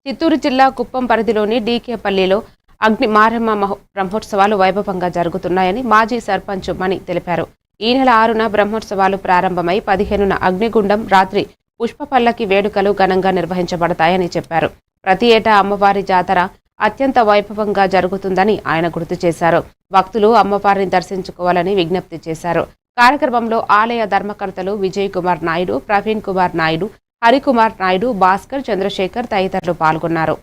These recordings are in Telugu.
చిత్తూరు జిల్లా కుప్పం పరిధిలోని డీకేపల్లిలో అగ్ని మారమ్మ బ్రహ్మోత్సవాలు వైభవంగా జరుగుతున్నాయని మాజీ సర్పంచ్ మణి తెలిపారు. ఈ నెల 6న బ్రహ్మోత్సవాలు ప్రారంభమై 15న అగ్నిగుండం, రాత్రి పుష్పపల్లకి వేడుకలు ఘనంగా నిర్వహించబడతాయని చెప్పారు. ప్రతి ఏటా అమ్మవారి జాతర అత్యంత వైభవంగా జరుగుతుందని ఆయన గుర్తు చేశారు. భక్తులు అమ్మవారిని దర్శించుకోవాలని విజ్ఞప్తి చేశారు. కార్యక్రమంలో ఆలయ ధర్మకర్తలు విజయ్ కుమార్ నాయుడు, ప్రవీణ్ కుమార్ నాయుడు, హరికుమార్ నాయుడు, భాస్కర్, చంద్రశేఖర్ తదితరులు పాల్గొన్నారు.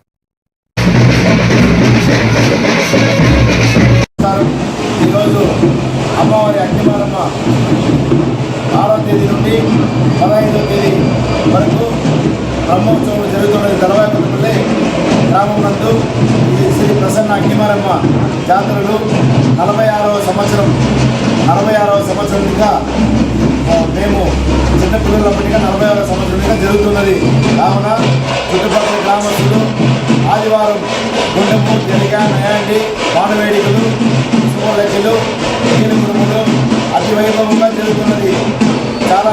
ఈరోజు అమ్మవారి అగ్నిమారమ్మ 6వ తేదీ నుండి 15వ తేదీ వరకు బ్రహ్మోత్సవం జరుగుతున్నది. దళవాయిపల్లి గ్రామం నందు ఈ శ్రీ ప్రసన్న అగ్నిమారమ్మ జాతరలు 46వ సంవత్సరంగా మేము చిన్నపిల్లలప్పటిగా 46వ సంవత్సరంగా జరుగుతున్నది. కావున చుట్టుపక్కల గ్రామస్తులు ఆదివారం గుండెము, జలిక, నయాండి, వానవేడికలు, సుమలెక్కలు, నీలుగురుములు అతి వైభవంగా జరుగుతున్నది. చాలా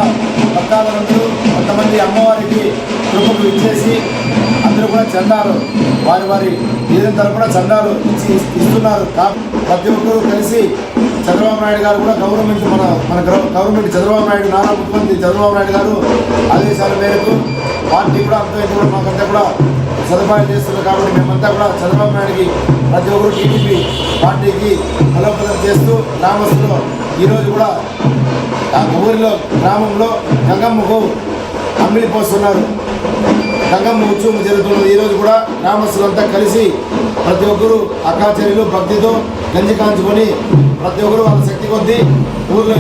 భక్తాదులు కొంతమంది అమ్మవారికి కృపకు ఇచ్చేసి అందరూ కూడా చందాలు వారి ఏదైనా తరపున చందాలు ఇస్తున్నారు. ప్రతి ఒక్కరూ కలిసి చంద్రబాబు నాయుడు గారు కూడా మన గవర్నమెంట్ చంద్రబాబు నాయుడు, నారా ముఖ్యమంత్రి చంద్రబాబు నాయుడు గారు ఆదేశాల మేరకు పార్టీ కూడా మాకంతా కూడా సదుపాయాలు చేస్తున్నారు. కాబట్టి మేమంతా కూడా చంద్రబాబు నాయుడికి ప్రతి ఒక్కరు టీడీపీ పార్టీకి బలోపేతం చేస్తూ గ్రామస్తులు ఈరోజు కూడా ఆ ఊరిలో గ్రామంలో గంగమ్మకు అమ్మిలి పోస్తున్నారు. గంగమ్మ ఉత్సవం జరుగుతున్నది. ఈరోజు కూడా గ్రామస్తులంతా కలిసి ప్రతి ఒక్కరు అక్కాచెల్లెలు భక్తితో గంజి కాంచుకొని ప్రతి ఒక్కరు వాళ్ళ శక్తి కొద్దీ ఊర్లో